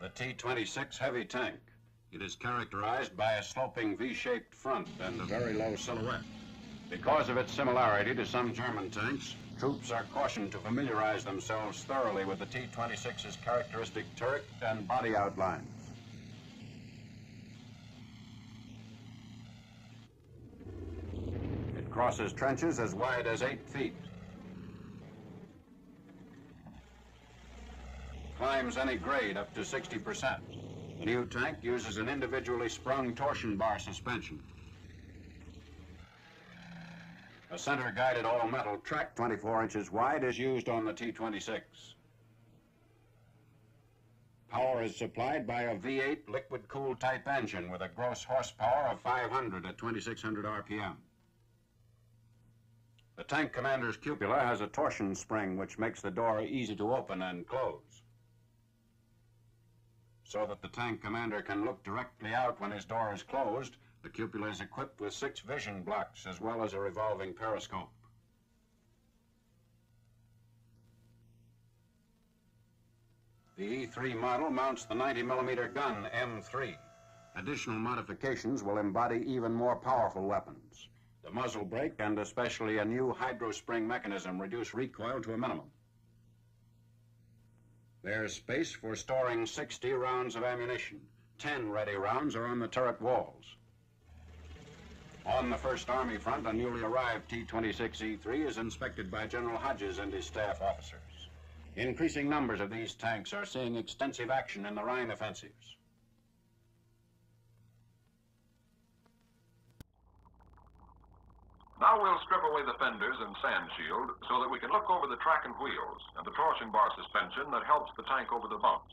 The T26 heavy tank. It is characterized by a sloping V-shaped front and a very low silhouette. Because of its similarity to some German tanks, troops are cautioned to familiarize themselves thoroughly with the T26's characteristic turret and body outlines. It crosses trenches as wide as 8 feet. Climbs any grade up to 60%. The new tank uses an individually sprung torsion bar suspension. A center-guided all-metal track 24 inches wide is used on the T26. Power is supplied by a V8 liquid-cooled type engine with a gross horsepower of 500 at 2,600 RPM. The tank commander's cupola has a torsion spring which makes the door easy to open and close, so that the tank commander can look directly out when his door is closed. The cupola is equipped with 6 vision blocks as well as a revolving periscope. The E3 model mounts the 90mm gun M3. Additional modifications will embody even more powerful weapons. The muzzle brake and especially a new hydrospring mechanism reduce recoil to a minimum. There's space for storing 60 rounds of ammunition. 10 ready rounds are on the turret walls. On the First Army front, a newly arrived T26E3 is inspected by General Hodges and his staff officers. Increasing numbers of these tanks are seeing extensive action in the Rhine offensives. Now we'll strip away the fenders and sand shield so that we can look over the track and wheels and the torsion bar suspension that helps the tank over the bumps.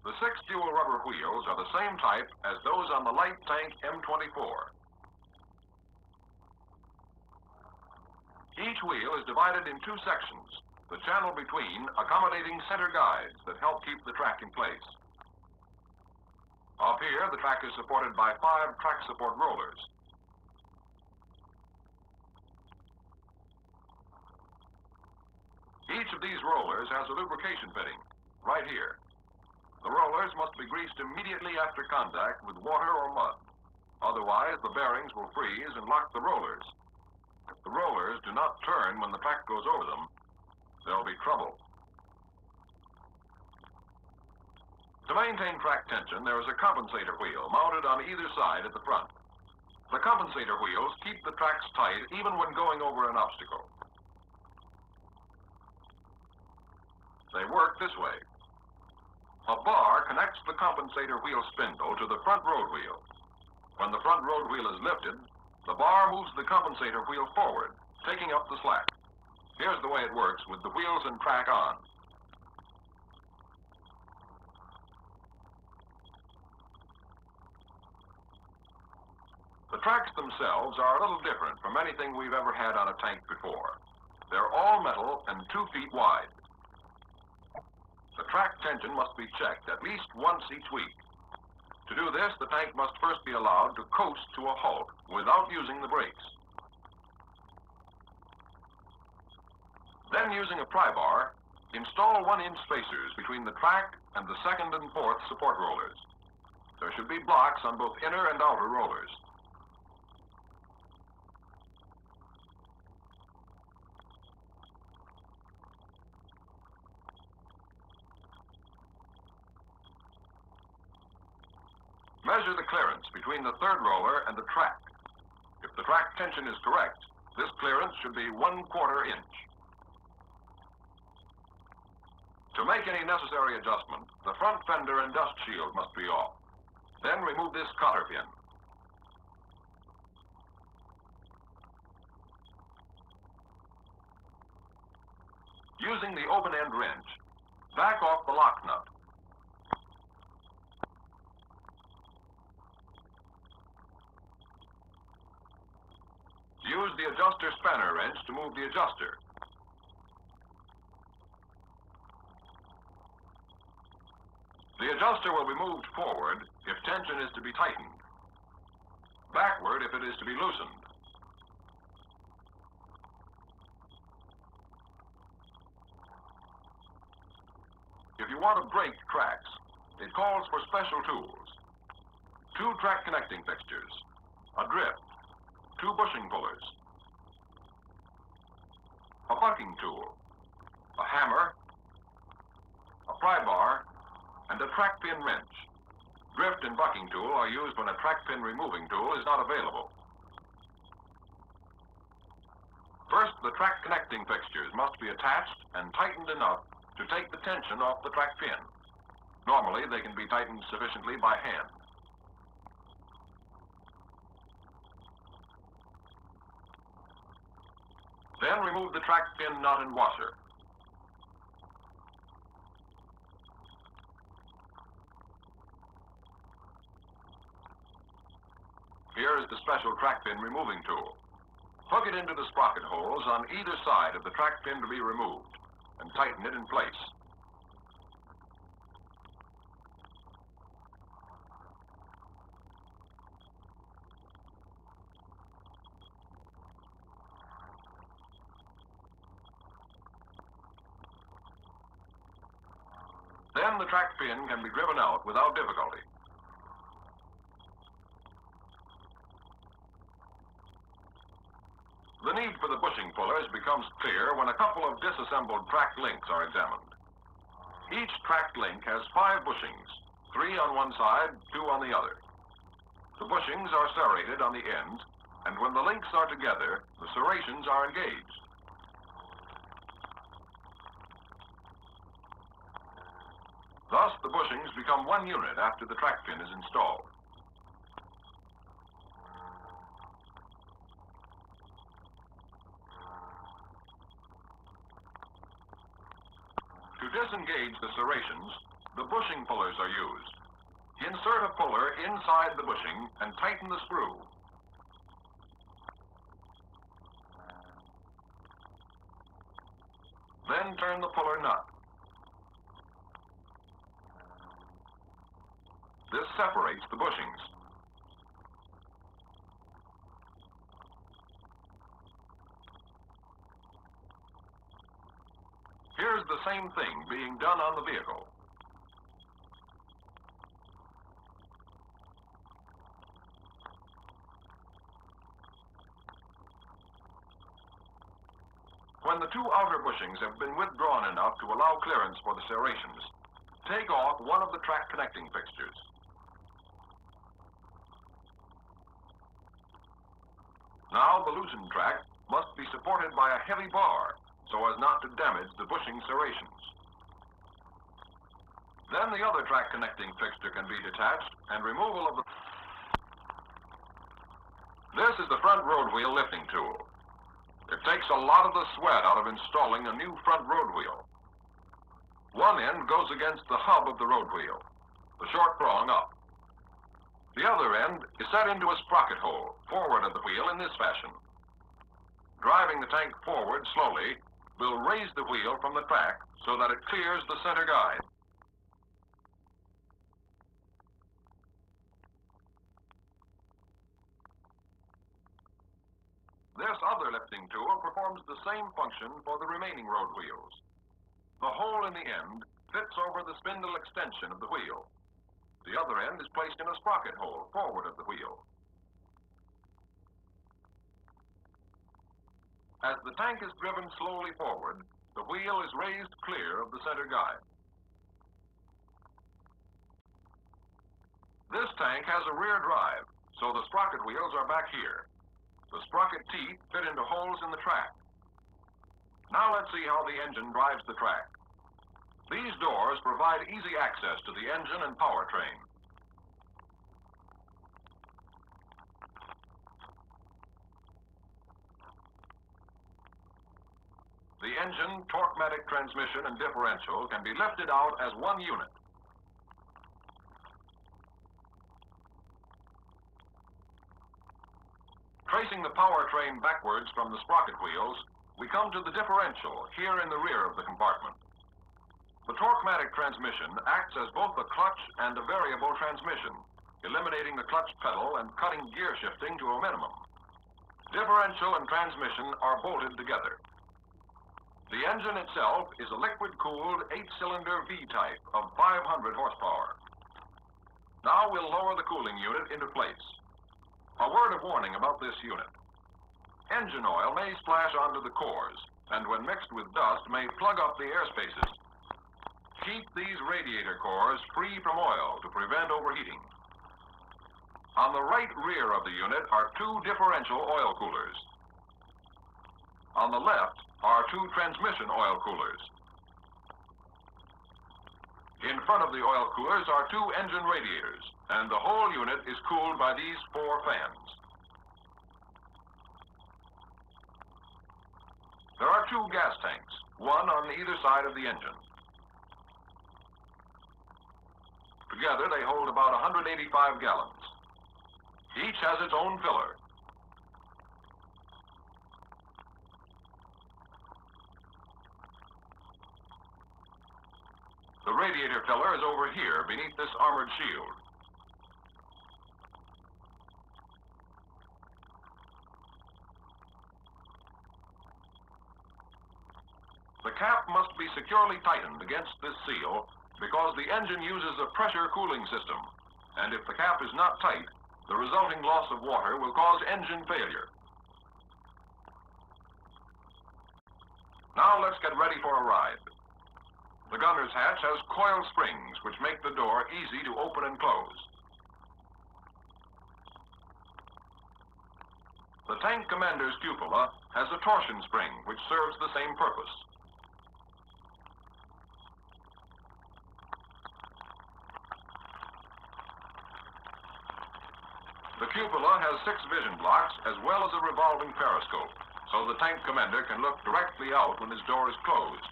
The 6 dual rubber wheels are the same type as those on the light tank M24. Each wheel is divided in 2 sections, the channel between accommodating center guides that help keep the track in place. Up here, the track is supported by 5 track support rollers. Each of these rollers has a lubrication fitting, right here. The rollers must be greased immediately after contact with water or mud. Otherwise, the bearings will freeze and lock the rollers. If the rollers do not turn when the track goes over them, there'll be trouble. To maintain track tension, there is a compensator wheel mounted on either side at the front. The compensator wheels keep the tracks tight even when going over an obstacle. They work this way. A bar connects the compensator wheel spindle to the front road wheel. When the front road wheel is lifted, the bar moves the compensator wheel forward, taking up the slack. Here's the way it works with the wheels and track on. The tracks themselves are a little different from anything we've ever had on a tank before. They're all metal and 2 feet wide. The track tension must be checked at least once each week. To do this, the tank must first be allowed to coast to a halt without using the brakes. Then, using a pry bar, install 1-inch spacers between the track and the 2nd and 4th support rollers. There should be blocks on both inner and outer rollers. Measure the clearance between the 3rd roller and the track. If the track tension is correct, this clearance should be 1/4 inch. To make any necessary adjustment, the front fender and dust shield must be off. Then remove this cotter pin. Using the open-end wrench, back off the lock nut. Use the adjuster spanner wrench to move the adjuster. The adjuster will be moved forward if tension is to be tightened, backward if it is to be loosened. If you want to break tracks, it calls for special tools. 2 track connecting fixtures, a drift, 2 bushing pullers, a bucking tool, a hammer, a pry bar, and a track pin wrench. Drift and bucking tool are used when a track pin removing tool is not available. First, the track connecting fixtures must be attached and tightened enough to take the tension off the track pin. Normally, they can be tightened sufficiently by hand. Then remove the track pin nut and washer. Here is the special track pin removing tool. Hook it into the sprocket holes on either side of the track pin to be removed and tighten it in place. Then the track pin can be driven out without difficulty. The need for the bushing pullers becomes clear when a couple of disassembled track links are examined. Each track link has 5 bushings, 3 on one side, 2 on the other. The bushings are serrated on the ends, and when the links are together, the serrations are engaged. Thus, the bushings become one unit after the track pin is installed. To disengage the serrations, the bushing pullers are used. Insert a puller inside the bushing and tighten the screw. Then turn the puller nut. This separates the bushings. Here's the same thing being done on the vehicle. When the 2 outer bushings have been withdrawn enough to allow clearance for the serrations, take off one of the track connecting fixtures. Now the loosened track must be supported by a heavy bar so as not to damage the bushing serrations. Then the other track connecting fixture can be detached and removal of the... This is the front road wheel lifting tool. It takes a lot of the sweat out of installing a new front road wheel. One end goes against the hub of the road wheel, the short prong up. The other end is set into a sprocket hole forward of the wheel in this fashion. Driving the tank forward slowly will raise the wheel from the track so that it clears the center guide. This other lifting tool performs the same function for the remaining road wheels. The hole in the end fits over the spindle extension of the wheel. The other end is placed in a sprocket hole forward of the wheel. As the tank is driven slowly forward, the wheel is raised clear of the center guide. This tank has a rear drive, so the sprocket wheels are back here. The sprocket teeth fit into holes in the track. Now let's see how the engine drives the track. These doors provide easy access to the engine and powertrain. The engine, torque-matic transmission, and differential can be lifted out as one unit. Tracing the powertrain backwards from the sprocket wheels, we come to the differential here in the rear of the compartment. The torque-matic transmission acts as both a clutch and a variable transmission, eliminating the clutch pedal and cutting gear shifting to a minimum. Differential and transmission are bolted together. The engine itself is a liquid-cooled 8-cylinder V-type of 500 horsepower. Now we'll lower the cooling unit into place. A word of warning about this unit. Engine oil may splash onto the cores, and when mixed with dust may plug up the air spaces. Keep these radiator cores free from oil to prevent overheating. On the right rear of the unit are two differential oil coolers. On the left are two transmission oil coolers. In front of the oil coolers are two engine radiators, and the whole unit is cooled by these four fans. There are two gas tanks, one on either side of the engine. Together they hold about 185 gallons. Each has its own filler. The radiator filler is over here beneath this armored shield. The cap must be securely tightened against this seal because the engine uses a pressure cooling system, and if the cap is not tight, the resulting loss of water will cause engine failure. Now let's get ready for a ride. The gunner's hatch has coil springs which make the door easy to open and close. The tank commander's cupola has a torsion spring which serves the same purpose. The cupola has 6 vision blocks as well as a revolving periscope, so the tank commander can look directly out when his door is closed.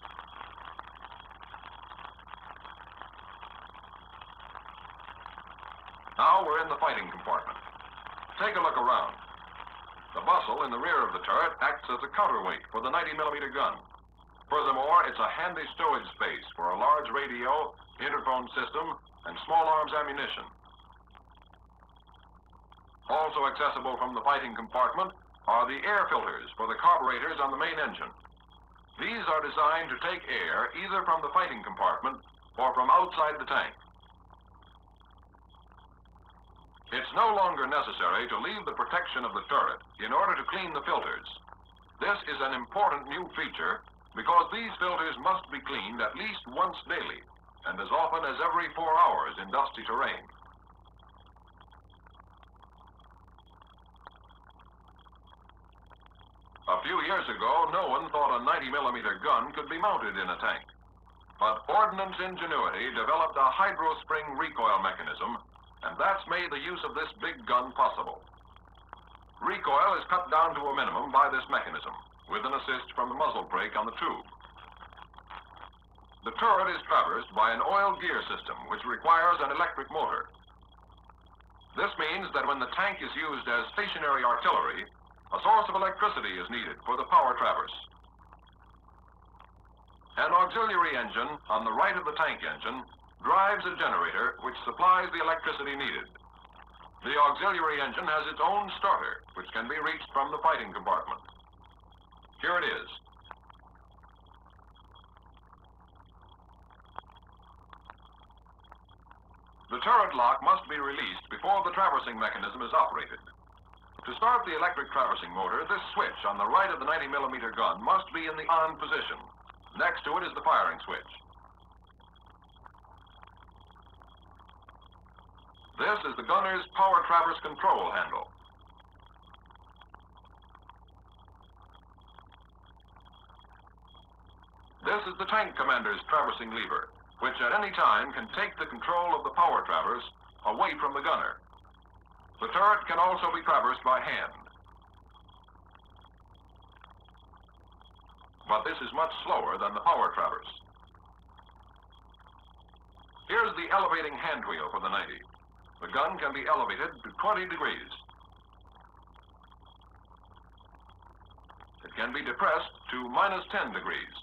Now we're in the fighting compartment. Take a look around. The bustle in the rear of the turret acts as a counterweight for the 90mm gun. Furthermore, it's a handy stowage space for a large radio, interphone system, and small arms ammunition. Also accessible from the fighting compartment are the air filters for the carburetors on the main engine. These are designed to take air either from the fighting compartment or from outside the tank. It's no longer necessary to leave the protection of the turret in order to clean the filters. This is an important new feature because these filters must be cleaned at least once daily and as often as every 4 hours in dusty terrain. A few years ago, no one thought a 90mm gun could be mounted in a tank. But ordnance ingenuity developed a hydro-spring recoil mechanism, and that's made the use of this big gun possible. Recoil is cut down to a minimum by this mechanism, with an assist from the muzzle brake on the tube. The turret is traversed by an oil gear system, which requires an electric motor. This means that when the tank is used as stationary artillery, a source of electricity is needed for the power traverse. An auxiliary engine on the right of the tank engine drives a generator which supplies the electricity needed. The auxiliary engine has its own starter, which can be reached from the fighting compartment. Here it is. The turret lock must be released before the traversing mechanism is operated. To start the electric traversing motor, this switch on the right of the 90mm gun must be in the on position. Next to it is the firing switch. This is the gunner's power traverse control handle. This is the tank commander's traversing lever, which at any time can take the control of the power traverse away from the gunner. The turret can also be traversed by hand. But this is much slower than the power traverse. Here's the elevating hand wheel for the 90. The gun can be elevated to 20 degrees. It can be depressed to -10 degrees.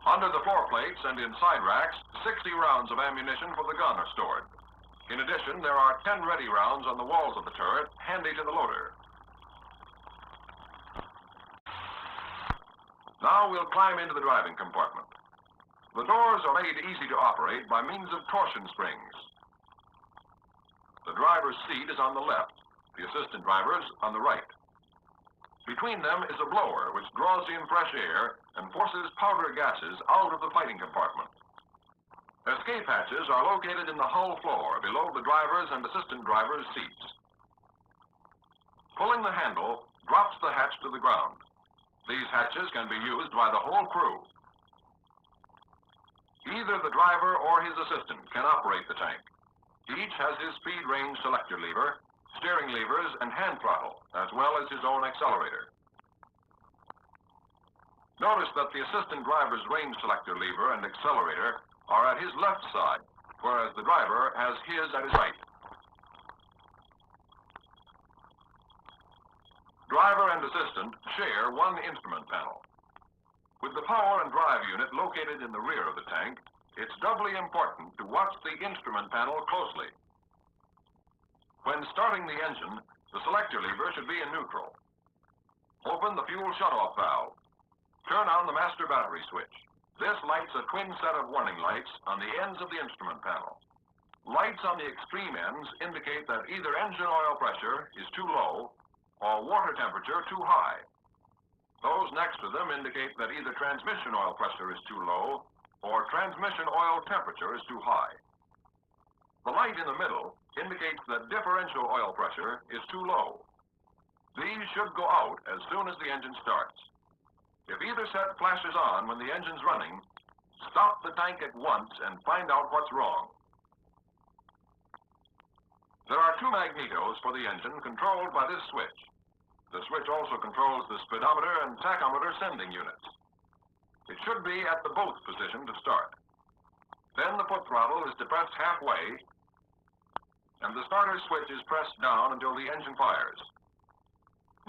Under the floor plates and in side racks, 60 rounds of ammunition for the gun are stored. In addition, there are 10 ready rounds on the walls of the turret, handy to the loader. Now we'll climb into the driving compartment. The doors are made easy to operate by means of torsion springs. The driver's seat is on the left, the assistant driver's on the right. Between them is a blower which draws in fresh air and forces powder gases out of the fighting compartment. Escape hatches are located in the hull floor below the driver's and assistant driver's seats. Pulling the handle drops the hatch to the ground. These hatches can be used by the whole crew. Either the driver or his assistant can operate the tank. Each has his speed range selector lever, steering levers, and hand throttle, as well as his own accelerator. Notice that the assistant driver's range selector lever and accelerator are at his left side, whereas the driver has his at his right. Driver and assistant share one instrument panel. With the power and drive unit located in the rear of the tank, it's doubly important to watch the instrument panel closely. When starting the engine, the selector lever should be in neutral. Open the fuel shutoff valve. Turn on the master battery switch. This lights a twin set of warning lights on the ends of the instrument panel. Lights on the extreme ends indicate that either engine oil pressure is too low or water temperature too high. Those next to them indicate that either transmission oil pressure is too low or transmission oil temperature is too high. The light in the middle indicates that differential oil pressure is too low. These should go out as soon as the engine starts. If either set flashes on when the engine's running, stop the tank at once and find out what's wrong. There are two magnetos for the engine controlled by this switch. The switch also controls the speedometer and tachometer sending units. It should be at the both position to start. Then the foot throttle is depressed halfway, and the starter switch is pressed down until the engine fires.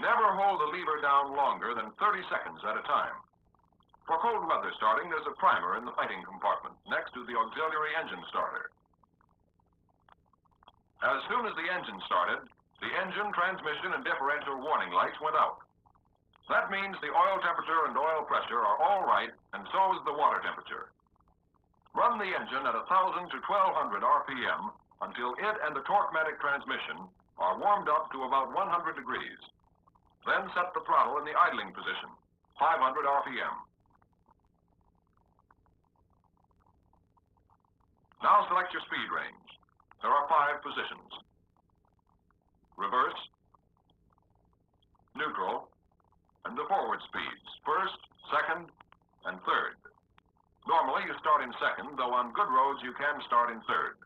Never hold the lever down longer than 30 seconds at a time. For cold weather starting, there's a primer in the fighting compartment next to the auxiliary engine starter. As soon as the engine started, the engine, transmission, and differential warning lights went out. That means the oil temperature and oil pressure are all right, and so is the water temperature. Run the engine at 1,000 to 1,200 RPM until it and the torque-matic transmission are warmed up to about 100 degrees. Then set the throttle in the idling position, 500 RPM. Now select your speed range. There are 5 positions: reverse, neutral, and the forward speeds, first, second, and third. Normally you start in second, though on good roads you can start in third.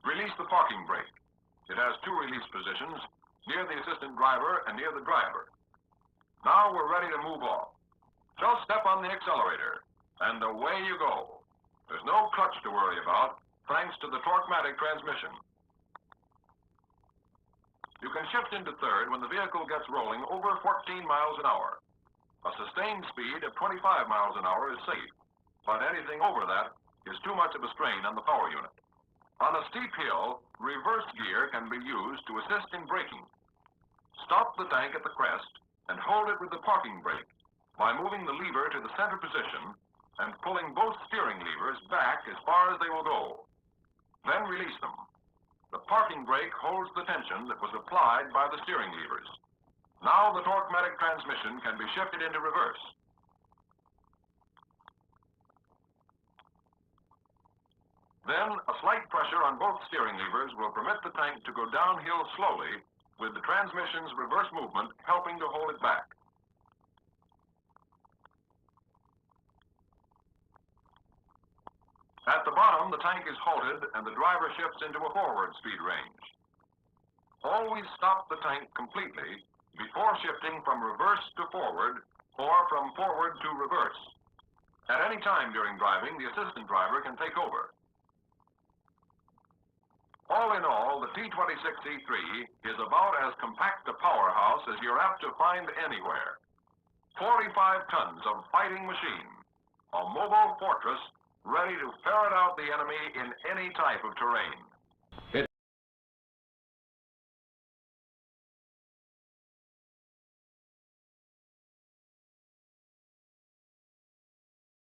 Release the parking brake. It has 2 release positions, near the assistant driver and near the driver. Now we're ready to move off. Just step on the accelerator, and away you go. There's no clutch to worry about, thanks to the torque-matic transmission. You can shift into third when the vehicle gets rolling over 14 miles an hour. A sustained speed of 25 miles an hour is safe, but anything over that is too much of a strain on the power unit. On a steep hill, reverse gear can be used to assist in braking. Stop the tank at the crest and hold it with the parking brake by moving the lever to the center position and pulling both steering levers back as far as they will go. Then release them. The parking brake holds the tension that was applied by the steering levers. Now the torque-matic transmission can be shifted into reverse. Then a slight pressure on both steering levers will permit the tank to go downhill slowly, with the transmission's reverse movement helping to hold it back. At the bottom, the tank is halted and the driver shifts into a forward speed range. Always stop the tank completely before shifting from reverse to forward or from forward to reverse. At any time during driving, the assistant driver can take over. All in all, the T26E3 is about as compact a powerhouse as you're apt to find anywhere. 45 tons of fighting machine, a mobile fortress ready to ferret out the enemy in any type of terrain.